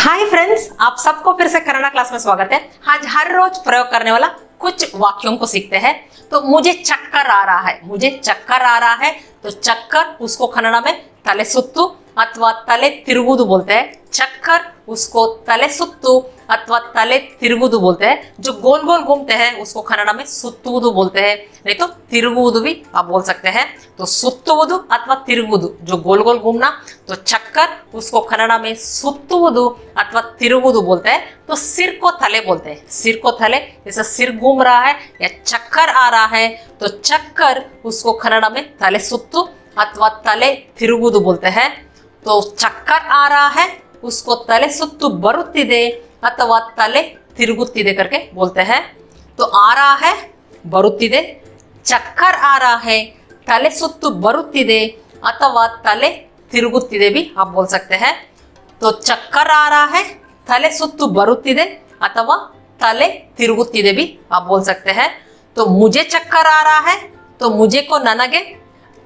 Hi friends, आप सबको फिर से कन्नड़ा क्लास में स्वागत है। आज हर रोज प्रयोग करने वाला कुछ वाक्यों को सीखते हैं। तो मुझे चक्कर आ रहा है, मुझे चक्कर आ रहा है। तो चक्कर उसको कन्नड़ा में तले सुत्तु अथवा तले तिरुगुदु बोलते हैं। चक्कर उसको तले सुत्तु अथवा तले तिरुगुदु बोलते हैं। जो गोल गोल घूमते हैं उसको कन्नड़ा में सुत्तुवुदु बोलते हैं, नहीं तो तिरुगुदु भी आप बोल सकते हैं। तो सुत्तुवुदु अथवा तिरुगुदु जो गोल गोल घूमना, तो चक्कर उसको कन्नड़ा में सुत्तुवुदु अथवा तिरुगुदु बोलते हैं। तो सिर को तले बोलते हैं, सिर को तले, जैसे सिर घूम रहा है या चक्कर आ रहा है तो चक्कर उसको कन्नड़ा में तले सुत्तु अथवा तले तिरुगुदु बोलते हैं। तो चक्कर आ रहा है उसको तले सुत्तु बरुत्तिदे अथवा तले तिरुगुत्तिदे करके बोलते हैं। तो आ रहा है बरुत्तिदे, चक्कर आ रहा है तले सुत्तु बरुत्तिदे अथवा तले तिरुगुत्तिदे भी आप बोल सकते हैं। तो चक्कर आ रहा है तले सुत्तु बरुत्तिदे अथवा तले तिरुगुत्तिदे भी आप बोल सकते हैं। तो मुझे चक्कर आ रहा है, तो मुझे को ನನಗೆ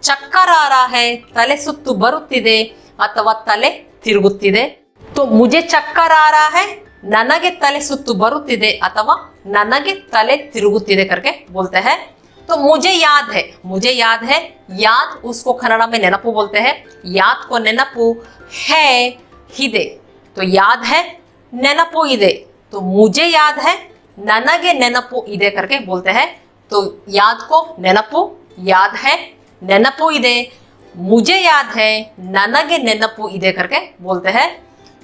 चक्कर आ रहा है तले सुत्तु बरुत्तिदे अथवा तले तिरुगुत्तिदे। तो मुझे चक्कर आ रहा है ನನಗೆ तले सुत्तु बरुत्तिदे अथवा ನನಗೆ तले तिरुगुत्तिदे करके बोलते हैं। तो मुझे याद है, मुझे याद है, याद उसको कन्नड़ा में नेनपु बोलते हैं। याद को नेनपु है हिदे, तो याद है नेनपु इदे। तो मुझे याद है ನನಗೆ ನೆನಪು ಇದೆ करके बोलते हैं। तो याद को नेनपु, याद है नेनपु इदे, मुझे याद है ನನಗೆ ನೆನಪು ಇದೆ करके बोलते हैं।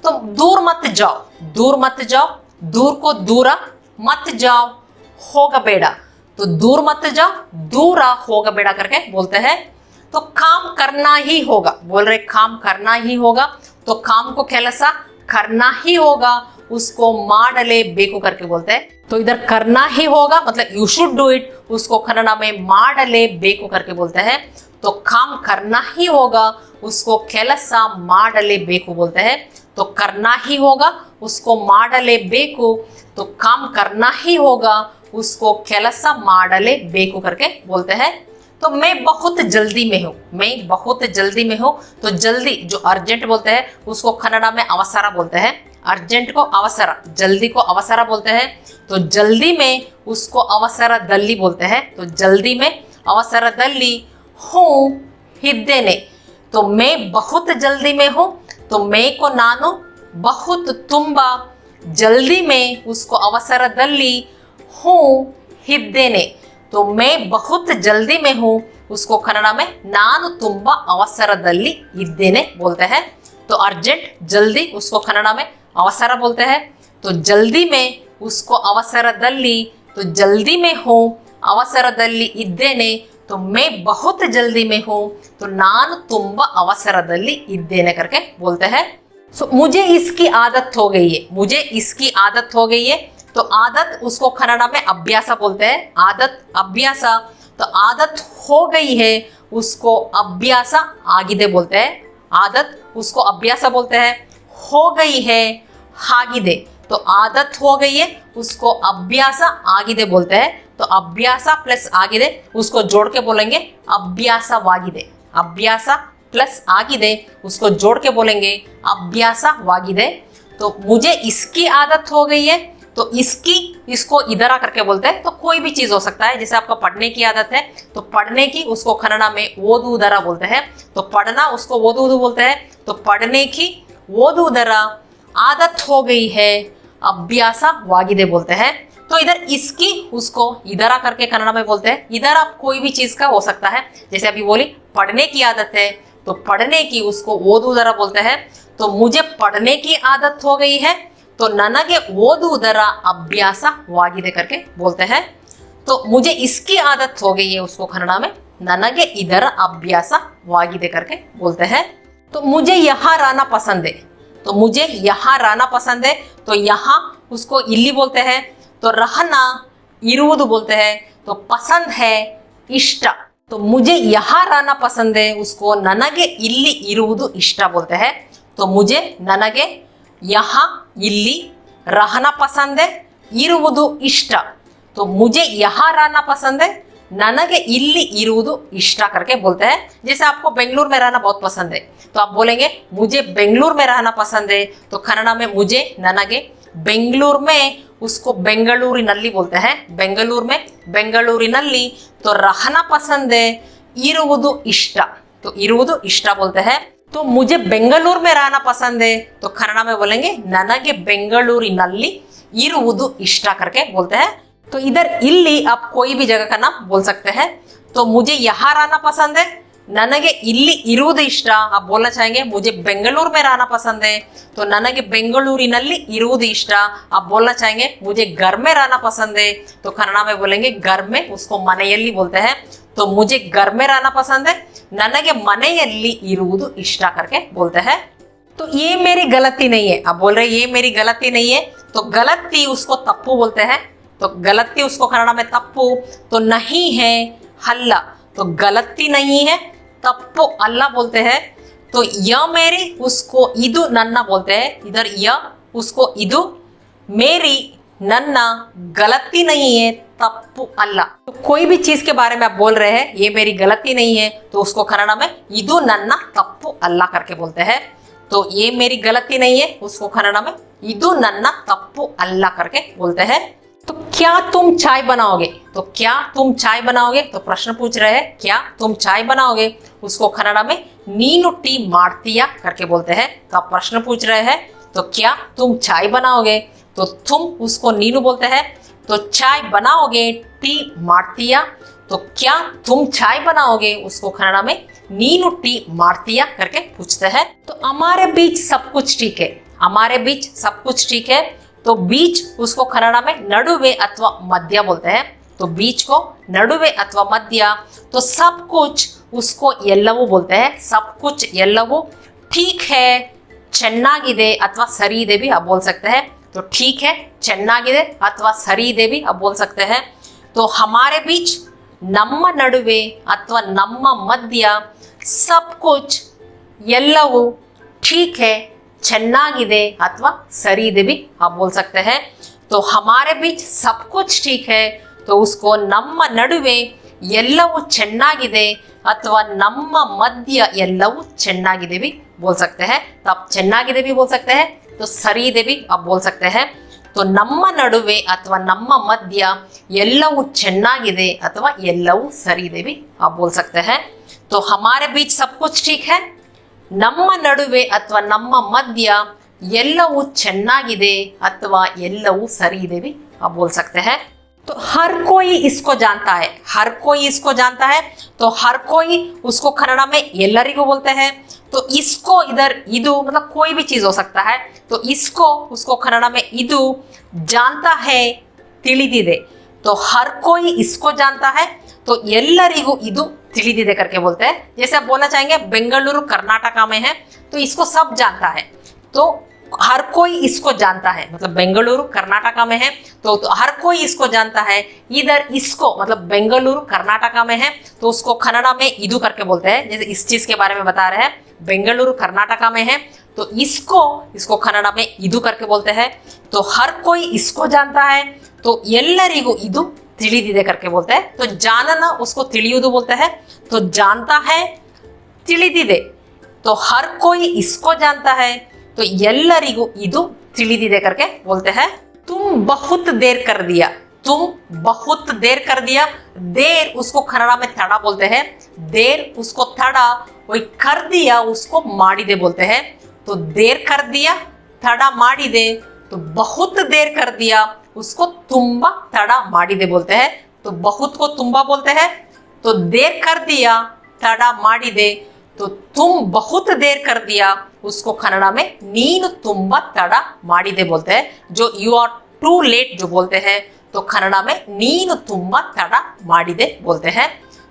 तो दूर मत जाओ, दूर मत जाओ, दूर को दूरा मत जाओ ಹೋಗಬೇಡ। तो दूर मत जाओ, दूरा ಹೋಗಬೇಡ करके बोलते हैं। तो काम करना ही होगा, बोल रहे काम करना ही होगा। तो काम को ಕೆಲಸ करना ही होगा, उसको ಮಾಡಲೇಬೇಕು करके बोलते हैं। तो इधर करना ही होगा मतलब यू शुड डू इट, उसको कन्नड़ा में ಮಾಡಲೇಬೇಕು करके बोलते हैं। तो काम करना ही होगा उसको ಕೆಲಸ ಮಾಡಲೇಬೇಕು बोलते हैं। तो करना ही होगा उसको ಮಾಡಲೇಬೇಕು, तो काम करना ही होगा उसको ಕೆಲಸ ಮಾಡಲೇಬೇಕು करके बोलते हैं। तो मैं बहुत जल्दी में हूँ, मैं बहुत जल्दी में हूँ। तो जल्दी जो अर्जेंट बोलते हैं उसको कन्नड़ा में ಅವಸರ बोलते हैं। अर्जेंट को ಅವಸರ, जल्दी को ಅವಸರ बोलते हैं। तो जल्दी में उसको ಅವಸರದಲ್ಲಿ बोलते हैं। तो जल्दी में ಅವಸರದಲ್ಲಿ हूँ ಇದ್ದೇನೆ। तो मैं बहुत जल्दी में हूँ, तो मैं को ನಾನು बहुत ತುಂಬಾ जल्दी में उसको ಅವಸರದಲ್ಲಿ हूँ ಇದ್ದೇನೆ। तो मैं बहुत जल्दी में हूँ उसको कन्नड़ा में ನಾನು ತುಂಬಾ ಅವಸರದಲ್ಲಿ ಇದ್ದೇನೆ बोलते हैं। तो अर्जेंट जल्दी उसको कन्नड़ा में ಅವಸರ बोलते हैं। तो जल्दी में उसको ಅವಸರದಲ್ಲಿ, तो जल्दी में हूँ ಅವಸರದಲ್ಲಿ ಇದ್ದೇನೆ। तो मैं बहुत जल्दी में हूँ, तो ನಾನು ತುಂಬಾ ಅವಸರದಲ್ಲಿ ಇದ್ದೇನೆ करके बोलते हैं। सो मुझे इसकी आदत हो गई है, मुझे इसकी आदत हो गई है। तो आदत उसको कन्नड़ा में अभ्यास बोलते हैं। आदत अभ्यास, तो आदत हो गई है उसको अभ्यास आगिदे बोलते हैं। आदत उसको अभ्यास बोलते हैं। हो गई है आगिदे, तो आदत हो गई है उसको अभ्यास आगिदे बोलते हैं। तो अभ्यास प्लस आगिदे उसको जोड़ के बोलेंगे अभ्यासवागिदे। अभ्यास प्लस आगिदे उसको जोड़ के बोलेंगे अभ्यासवागिदे। तो मुझे इसकी आदत हो गई है, तो इसकी, इसको इधर करके बोलते हैं। तो कोई भी चीज हो सकता है, जैसे आपका पढ़ने की आदत है तो पढ़ने की उसको कन्नड़ा में ಓದುವುದರ बोलते हैं। तो पढ़ना उसको ಓದುವುದು बोलते हैं। तो पढ़ने की ಓದುವುದರ आदत हो गई है अभ्यासवागिदे बोलते हैं। तो इधर इसकी उसको इधर करके कन्नड़ा में बोलते हैं। इधर आप कोई भी चीज का हो सकता है, जैसे अभी बोली पढ़ने की आदत है तो पढ़ने की उसको ಓದುವುದರ बोलते हैं। तो मुझे पढ़ने की आदत हो गई है, तो ನನಗೆ ಓದುವುದರ ಅಭ್ಯಾಸವಾಗಿದೆ करके बोलते हैं। तो मुझे इसकी आदत हो गई है उसको कन्नड़ा में ನನಗೆ ಇದರ ಅಭ್ಯಾಸವಾಗಿದೆ करके बोलते हैं। तो मुझे यहाँ रहना पसंद है, तो मुझे यहाँ रहना पसंद है। तो यहाँ उसको इल्ली बोलते हैं। तो रहना इरुವುದು बोलते हैं। तो पसंद है इष्ट। तो मुझे यहाँ रहना पसंद है उसको ನನಗೆ ಇಲ್ಲಿ ಇರುವುದು ಇಷ್ಟ बोलते हैं। तो मुझे ನನಗೆ यहाँ इल्ली रहना पसंद है इरुವುದು इष्ट। तो मुझे यहाँ रहना पसंद है ನನಗೆ ಇಲ್ಲಿ ಇರುವುದು ಇಷ್ಟ करके बोलते हैं। जैसे आपको बेंगलुरु में रहना बहुत पसंद है, तो आप बोलेंगे मुझे बेंगलुरु में रहना पसंद है, तो कन्नड़ में मुझे ನನಗೆ, बेंगलुरु में उसको बेंगलुरिನಲ್ಲಿ बोलते हैं, बेंगलुरु में बेंगलुरिನಲ್ಲಿ, तो रहना पसंद है, ಇರುವುದು ಇಷ್ಟ, तो ಇರುವುದು ಇಷ್ಟ बोलते हैं। तो मुझे बेंगलुरु में रहना पसंद है, तो कन्नड़ में बोलेंगे ನನಗೆ ಬೆಂಗಳೂರಿನಲ್ಲಿ ಇರುವುದು ಇಷ್ಟ करके बोलते हैं। तो इधर इल्ली आप कोई भी जगह का नाम बोल सकते हैं। तो मुझे यहाँ रहना पसंद है, ನನಗೆ ಇಲ್ಲಿ ಇರುವುದು ಇಷ್ಟ, आप बोलना चाहेंगे मुझे बेंगलुरु में रहना पसंद है, तो ನನಗೆ ಬೆಂಗಳೂರಿನಲ್ಲಿ ಇರುವುದು ಇಷ್ಟ, आप बोलना चाहेंगे मुझे घर में रहना पसंद है, तो कन्नड़ में बोलेंगे घर में, उसको ಮನೆಯಲ್ಲಿ बोलते हैं। तो मुझे घर में रहना पसंद है, ನನಗೆ ಮನೆಯಲ್ಲಿ ಇರುವುದು ಇಷ್ಟ करके बोलते हैं। तो ये मेरी गलती नहीं है, आप बोल रहे ये मेरी गलती नहीं है, तो गलती उसको तप्पू बोलते हैं, तो गलती उसको कन्नड़ में तप्पू, तो नहीं है हल्ला, तो गलती नहीं है तप्पू अल्लाह बोलते हैं। तो य मेरी उसको इदु नन्ना बोलते हैं, इधर य उसको इदु, मेरी नन्ना गलती नहीं है तप्पू अल्लाह। तो कोई भी चीज के बारे में आप बोल रहे हैं ये मेरी गलती नहीं है, तो उसको कन्नड़ में इदु नन्ना तप्पू अल्लाह करके बोलते हैं। तो ये मेरी गलती नहीं है, उसको कन्नड़ में इदु नन्ना तप्पू अल्लाह करके बोलते हैं। तो क्या तुम चाय बनाओगे, तो क्या तुम चाय बनाओगे, तो प्रश्न पूछ रहे हैं क्या तुम चाय बनाओगे, उसको कन्नड़ में नीनु टी ಮಾಡ್ತೀಯಾ करके बोलते हैं। तो आप प्रश्न पूछ रहे हैं तो क्या तुम चाय बनाओगे, तो तुम उसको नीनु बोलते हैं, तो चाय बनाओगे टी ಮಾಡ್ತೀಯಾ, तो क्या तुम चाय बनाओगे, उसको कन्नड़ में नीनु टी ಮಾಡ್ತೀಯಾ करके पूछते हैं। तो हमारे बीच सब कुछ ठीक है, हमारे बीच सब कुछ ठीक है, तो बीच उसको कन्नड़ में नडुवे अथवा मध्य बोलते हैं। तो बीच को नडुवे अथवा मध्य, तो सब कुछ उसको ಎಲ್ಲವೂ बोलते हैं, सब कुछ ಎಲ್ಲವೂ, ठीक है ಚೆನ್ನಾಗಿದೆ अथवा सरी ಇದೆ भी आप बोल सकते हैं। तो ठीक है ಚೆನ್ನಾಗಿದೆ अथवा सरी ಇದೆ भी आप बोल सकते हैं। तो हमारे बीच ನಮ್ಮ ನಡುವೆ अथवा ನಮ್ಮ ಮಧ್ಯ सब कुछ ಎಲ್ಲವೂ ठीक है ಚೆನ್ನಾಗಿದೆ अथवा सरी ಇದೆ भी आप बोल सकते हैं। तो हमारे बीच सब कुछ ठीक है, तो उसको ನಮ್ಮ ನಡುವೆ ಎಲ್ಲವೂ ಚೆನ್ನಾಗಿದೆ अथवा ನಮ್ಮ ಮಧ್ಯ ಎಲ್ಲವೂ ಚೆನ್ನಾಗಿದೆ भी बोल सकते हैं। तो आप ಚೆನ್ನಾಗಿದೆ भी बोल सकते हैं, तो सरी ಇದೆ भी आप बोल सकते हैं। तो ನಮ್ಮ ನಡುವೆ अथवा ನಮ್ಮ ಮಧ್ಯ ಎಲ್ಲವೂ ಚೆನ್ನಾಗಿದೆ अथवा ಎಲ್ಲವೂ सरी ಇದೆ भी आप बोल सकते हैं। तो हमारे बीच सब कुछ ठीक है, ನಮ್ಮ ನಡುವೆ अथवा ನಮ್ಮ ಮಧ್ಯ ಎಲ್ಲವೂ ಚೆನ್ನಾಗಿದೆ अथवा ಎಲ್ಲವೂ सरी ಇದೆ भी आप बोल सकते हैं। तो हर कोई इसको जानता है, हर कोई इसको जानता है, तो हर कोई उसको कन्नड़ में ಎಲ್ಲರಿಗೂ बोलते हैं। तो इसको इधर इदु मतलब कोई भी चीज हो सकता है, तो इसको उसको कन्नड़ में इदु जानता है ತಿಳಿದಿದೆ, तो हर कोई इसको जानता है, तो ಎಲ್ಲರಿಗೂ ಇದು ತಿಳಿದಿದೆ करके बोलते हैं। जैसे आप बोलना चाहेंगे बेंगलुरु कर्नाटका में है, तो इसको सब जानता है, तो हर कोई इसको जानता है, मतलब बेंगलुरु कर्नाटका में है, तो हर कोई इसको जानता है। इधर इसको मतलब बेंगलुरु कर्नाटका में है, तो उसको कन्नड़ में इदु करके बोलते हैं। जैसे इस चीज के बारे में बता रहे हैं, बेंगलुरु कर्नाटका में है, तो इसको कन्नड़ में इदु करके बोलते हैं। तो हर कोई इसको जानता है, तो ಎಲ್ಲರಿಗೂ ಇದು ತಿಳಿದಿದೆ करके बोलते हैं। तो जानना उसको ತಿಳಿಯುವುದು बोलते हैं, तो जानता है ತಿಳಿದಿದೆ, तो हर कोई इसको जानता है, तो ಎಲ್ಲರಿಗೂ ಇದು ತಿಳಿದಿದೆ करके बोलते हैं। तुम बहुत देर कर दिया, तुम बहुत देर कर दिया, देर उसको कन्नड़ में तड़ा बोलते हैं, देर उसको तड़ा, वही कर दिया उसको ಮಾಡಿದೆ बोलते हैं। तो देर कर दिया तड़ा ಮಾಡಿದೆ, तो बहुत देर कर दिया उसको ತುಂಬಾ तड़ा ಮಾಡಿದೆ बोलते हैं। तो बहुत को ತುಂಬಾ बोलते हैं, तो देर कर दिया तड़ा ಮಾಡಿದೆ, तो तुम बहुत देर कर दिया उसको कन्नड़ में ನೀನು ತುಂಬಾ तड़ा ಮಾಡಿದೆ बोलते हैं। जो यू आर टू लेट जो बोलते हैं, तो कन्नड़ में ನೀನು ತುಂಬಾ तड़ा ಮಾಡಿದೆ बोलते हैं।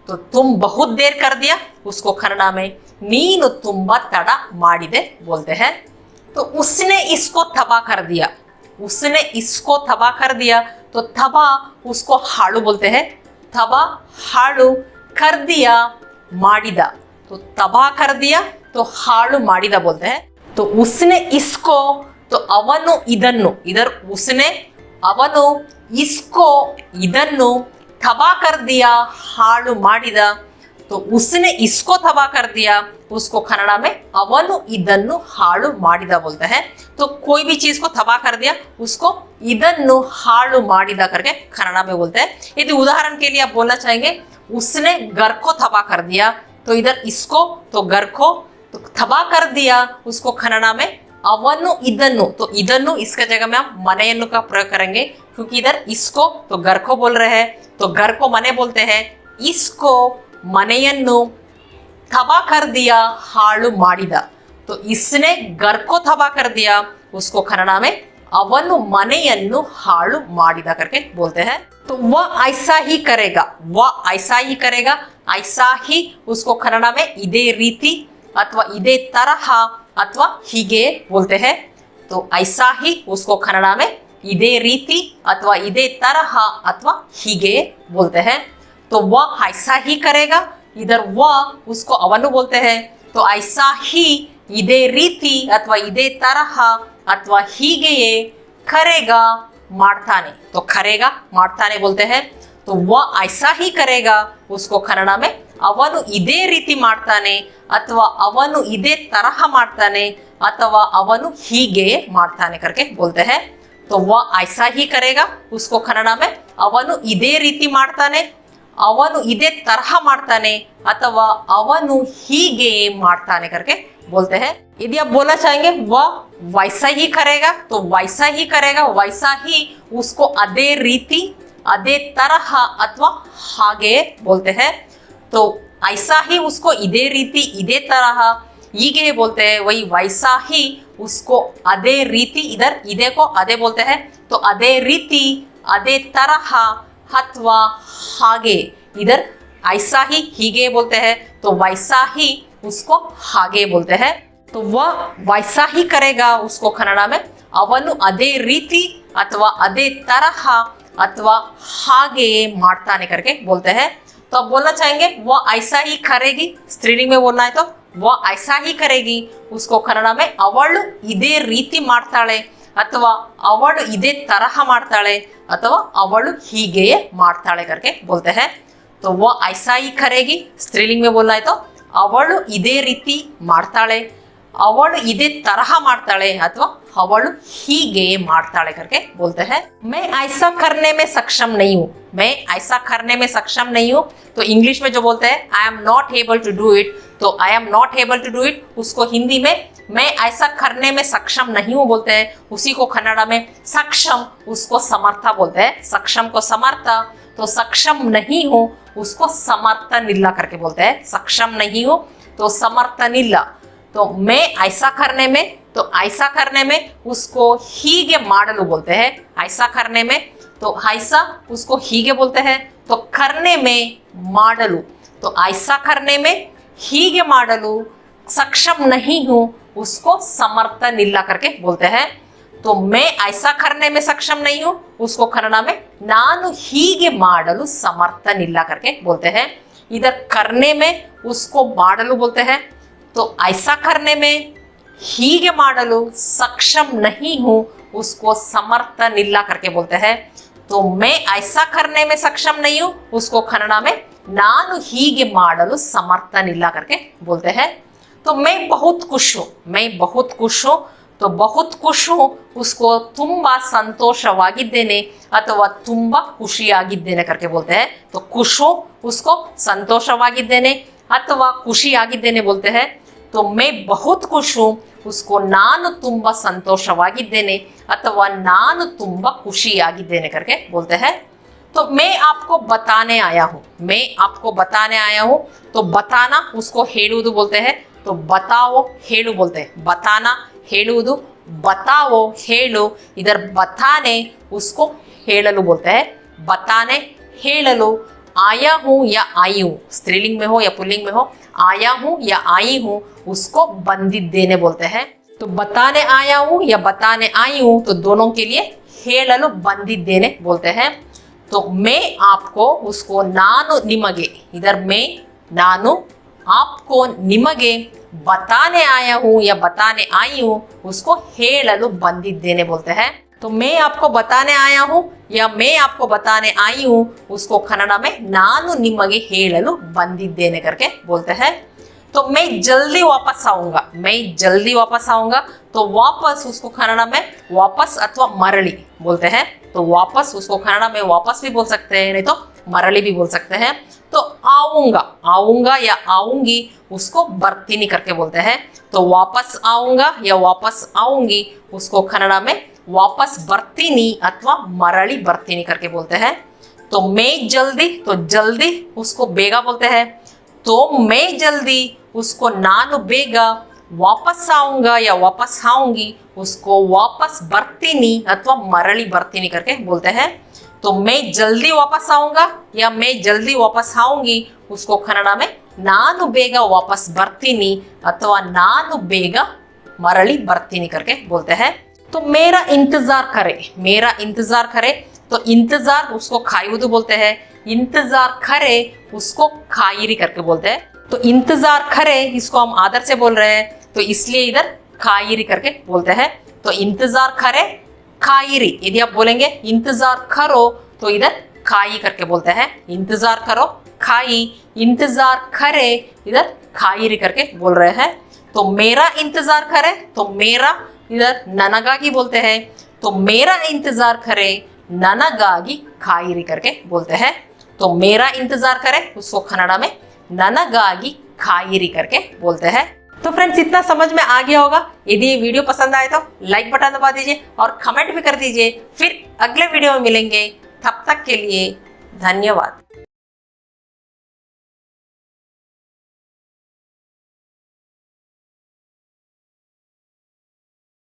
तो तुम बहुत देर कर दिया उसको कन्नड़ में ನೀನು ತುಂಬಾ तड़ा ಮಾಡಿದೆ बोलते हैं। तो उसने इसको तबाह कर दिया, उसने इसको तबाह कर दिया, तो तबाह उसको हाड़ू बोलते हैं, तबाह हाड़ू कर दिया ಮಾಡಿದ, तो तबाह कर दिया तो हाड़ू ಮಾಡಿದ बोलते हैं। तो उसने इसको, तो ಅವನು ಇದನ್ನು, इधर उसने ಅವನು इसको ಇದನ್ನು तबाह कर दिया हाड़ू ಮಾಡಿದ, तो उसने इसको तबाह कर दिया, उसको कन्नड़ में ಅವನು ಇದನ್ನು ಹಾಳು ಮಾಡಿದ बोलते हैं। तो कोई भी चीज को तबाह कर दिया उसको ಇದನ್ನು ಹಾಳು ಮಾಡಿದ करके कन्नड़ में बोलते हैं। यदि उदाहरण के लिए आप बोलना चाहेंगे उसने घर को तबाह कर दिया, तो इधर इसको तो घर को तो तबाह कर दिया उसको कन्नड़ में ಅವನು ಇದನ್ನು, तो ಇದನ್ನು इसके जगह में हम ಮನೆಯನ್ನು का प्रयोग करेंगे, क्योंकि इधर इसको तो घर को बोल रहे हैं, तो घर को मने बोलते हैं। इसको ಮನೆಯನ್ನು तबाह कर दिया हाಳು ಮಾಡಿದ, तो इसने घर को तबाह कर दिया उसको कन्नड़ में ಅವನು ಮನೆಯನ್ನು ಹಾಳು ಮಾಡಿದ करके बोलते हैं। तो वह ऐसा ही करेगा, वह ऐसा ही करेगा, ऐसा ही उसको कन्नड़ में ಇದೇ ರೀತಿ अथवा ಇದೇ तरह अथवा ಹೀಗೆ बोलते हैं। तो ऐसा ही उसको कन्नड़ में ಇದೇ ರೀತಿ अथवा ಇದೇ तरह अथवा ಹೀಗೆ बोलते हैं। तो वह ऐसा ही करेगा, इधर वह उसको ಅವನು बोलते हैं। तो ऐसा ही ಇದೇ ರೀತಿ अथवा ಇದೇ तरह अथवा ಹೀಗೆಯೇ करेगा ಮಾಡ್ತಾನೆ, तो करेगा ಮಾಡ್ತಾನೆ बोलते हैं। तो वह ऐसा ही करेगा उसको कन्नड़ में ಅವನು ಇದೇ ರೀತಿ ಮಾಡ್ತಾನೆ ಅಥವಾ ಅವನು ಇದೇ तरह ಮಾಡ್ತಾನೆ ಅಥವಾ ಅವನು ಹೀಗೆ ಮಾಡ್ತಾನೆ करके बोलते हैं। तो वह ऐसा ही करेगा उसको कन्नड़ में ಅವನು ಇದೇ ರೀತಿ ಮಾಡ್ತಾನೆ, ಅವನು ಇದೇ तरह ಮಾಡ್ತಾನೆ ಅಥವಾ ಅವನು ಹೀಗೆ ಮಾಡ್ತಾನೆ करके बोलते हैं। यदि आप बोलना चाहेंगे वह वैसा ही करेगा, तो वैसा ही करेगा, वैसा ही उसको ಅದೇ ರೀತಿ ಅದೇ तरह अथवा ಹಾಗೆ बोलते हैं। तो ऐसा ही उसको ಇದೇ ರೀತಿ ಇದೇ तरह ಹೀಗೆ बोलते हैं। वही वैसा ही उसको ಅದೇ ರೀತಿ, इधर इधे को ಅದೇ बोलते हैं। तो ಅದೇ ರೀತಿ ಅದೇ तरह अथवा हागे, इधर ऐसा ही ಹೀಗೆ बोलते हैं। तो वैसा ही उसको ಹಾಗೆ बोलते हैं। तो वह वैसा ही करेगा उसको कन्नड़ में ಅವನು ಅದೇ ರೀತಿ अथवा ಅದೇ तरह अथवा ಹಾಗೆ ಮಾಡ್ತಾನೆ करके बोलते हैं। तो अब बोलना चाहेंगे वह ऐसा ही करेगी, स्त्रीलिंग में बोलना है तो वह ऐसा ही करेगी उसको कन्नड़ में ಅವಳು ಇದೇ ರೀತಿ ಮಾಡ್ತಾಳೆ ಅಥವಾ ಅವಳು ಇದೇ तरह ಮಾಡ್ತಾಳೆ ಅಥವಾ ಅವಳು ಹೀಗೆಯೇ ಮಾಡ್ತಾಳೆ करके बोलते हैं। तो वह ऐसा ही करेगी, स्त्रीलिंग में बोलना है तो ಅವಳು ಇದೇ ರೀತಿ ಮಾಡ್ತಾಳೆ, ಅವಳು ಇದೇ तरह ಮಾಡ್ತಾಳೆ ಅಥವಾ ಅವಳು ಹೀಗೆ ಮಾಡ್ತಾಳೆ करके बोलते हैं। मैं ऐसा करने में सक्षम नहीं हूँ, मैं ऐसा करने में सक्षम नहीं हूँ, तो इंग्लिश में जो बोलते हैं I am not able to do it, तो I am not able to do it उसको हिंदी में मैं ऐसा करने में सक्षम नहीं हूँ बोलते हैं। उसी को कन्नड़ में सक्षम उसको समर्था बोलते हैं, सक्षम को समर्था, तो सक्षम नहीं हूँ उसको समर्थनिल्ला करके बोलते हैं। सक्षम नहीं हूँ तो समर्थनिल्ला, तो मैं ऐसा करने में, तो ऐसा करने में उसको ಹೀಗೆ ಮಾಡಲು बोलते हैं। ऐसा करने में तो ऐसा उसको ಹೀಗೆ बोलते हैं। तो करने में ಮಾಡಲು, तो ऐसा करने में ಹೀಗೆ ಮಾಡಲು सक्षम नहीं हूँ उसको समर्थनिल्ला करके बोलते हैं। तो मैं ऐसा करने में सक्षम नहीं हूँ उसको कन्नड़ में ನಾನು ಹೀಗೆ ಮಾಡಲು समर्थनिल्ला करके बोलते हैं। इधर करने में उसको ಮಾಡಲು बोलते हैं। तो ऐसा करने में ಹೀಗೆ ಮಾಡಲು सक्षम नहीं हूँ उसको समर्थनिल्ला करके बोलते हैं। तो मैं ऐसा करने में सक्षम नहीं हूँ उसको कन्नड़ में ನಾನು ಹೀಗೆ ಮಾಡಲು समर्थनिल्ला करके बोलते हैं। तो मैं बहुत खुश हूँ, मैं बहुत खुश हूँ, तो बहुत खुश हूँ उसको ತುಂಬಾ ಸಂತೋಷವಾಗಿದ್ದೇನೆ ಅಥವಾ ತುಂಬಾ ಖುಷಿಯಾಗಿದ್ದೇನೆ करके बोलते हैं। तो खुश हूँ उसको ಸಂತೋಷವಾಗಿದ್ದೇನೆ ಅಥವಾ ಖುಷಿಯಾಗಿದ್ದೇನೆ बोलते हैं। तो मैं बहुत खुश हूँ उसको ನಾನು ತುಂಬಾ ಸಂತೋಷವಾಗಿದ್ದೇನೆ ಅಥವಾ ನಾನು ತುಂಬಾ ಖುಷಿಯಾಗಿದ್ದೇನೆ करके बोलते हैं। तो मैं आपको बताने आया हूँ, मैं आपको बताने आया हूँ, तो बताना उसको ಹೇಳುವುದು बोलते हैं। तो बताओ ಹೇಳು बोलते हैं, बताना ಹೇಳುವುದು, बताओ ಹೇಳು, इधर बताने उसको ಹೇಳಲು बोलते हैं। बताने ಹೇಳಲು, आया हूँ या आई हूँ, स्त्रीलिंग में हो या पुल्लिंग में हो, आया हूँ या आई हूँ उसको ಬಂದಿದ್ದೇನೆ बोलते हैं। तो बताने आया हूँ या बताने आई हूँ तो दोनों के लिए ಹೇಳಲು ಬಂದಿದ್ದೇನೆ बोलते हैं। तो मैं आपको उसको ನಾನು ನಿಮಗೆ, इधर मैं ನಾನು, आपको ನಿಮಗೆ, बताने आया हूँ या बताने आई हूँ उसको ಹೇಳಲು ಬಂದಿದ್ದೇನೆ बोलते हैं। तो मैं आपको बताने आया हूँ या मैं आपको बताने आई हूँ, उसको कन्नड़ में नानु निಮಗೆ ಹೇಳಲು ಬಂದಿದ್ದೇನೆ करके बोलते हैं। तो मैं जल्दी वापस आऊंगा, मैं जल्दी वापस आऊंगा, तो वापस उसको कन्नड़ में वापस अथवा मरली बोलते हैं। तो वापस उसको कन्नड़ में वापस भी बोल सकते हैं, नहीं तो मरली भी बोल सकते हैं। तो आऊंगा, आऊंगा या आऊंगी उसको बर्तीनी करके बोलते हैं। तो वापस आऊंगा या वापस आऊंगी उसको कन्नड़ में वापस बर्तीनी अथवा मरली बर्तीनी करके बोलते हैं। तो मैं जल्दी, तो जल्दी उसको बेगा बोलते हैं। तो मैं जल्दी उसको नानु बेगा वापस आऊंगा या वापस आऊंगी उसको वापस बर्तीनी अथवा मरली बर्तीनी करके बोलते हैं। तो मैं जल्दी वापस आऊंगा या मैं जल्दी वापस आऊंगी उसको कन्नड़ में नानु बेगा वापस बर्तीनी अथवा नानु बेगा मरली बर्तीनी करके बोलते हैं। तो मेरा इंतजार करे, मेरा इंतजार करे, तो इंतजार उसको खायुವುದು बोलते हैं। इंतजार करे उसको खाइरी करके बोलते हैं। तो इंतजार करे इसको हम आदर से बोल रहे हैं, तो इसलिए इधर खाइरी करके बोलते हैं। तो इंतजार करे खाइरी, यदि आप बोलेंगे इंतजार करो तो इधर खाई करके बोलते हैं। इंतजार करो खाई, इंतजार करे इधर खाइरी करके बोल रहे हैं। तो मेरा इंतजार करे, तो मेरा इधर ननगागी बोलते हैं। तो मेरा इंतजार करे ननगागी खाइरी करके बोलते हैं। तो मेरा इंतजार करे उसको कन्नड़ में ननगागी खाइरी करके बोलते हैं। तो फ्रेंड्स, इतना समझ में आ गया होगा। यदि ये वीडियो पसंद आए तो लाइक बटन दबा दीजिए और कमेंट भी कर दीजिए। फिर अगले वीडियो में मिलेंगे, तब तक के लिए धन्यवाद।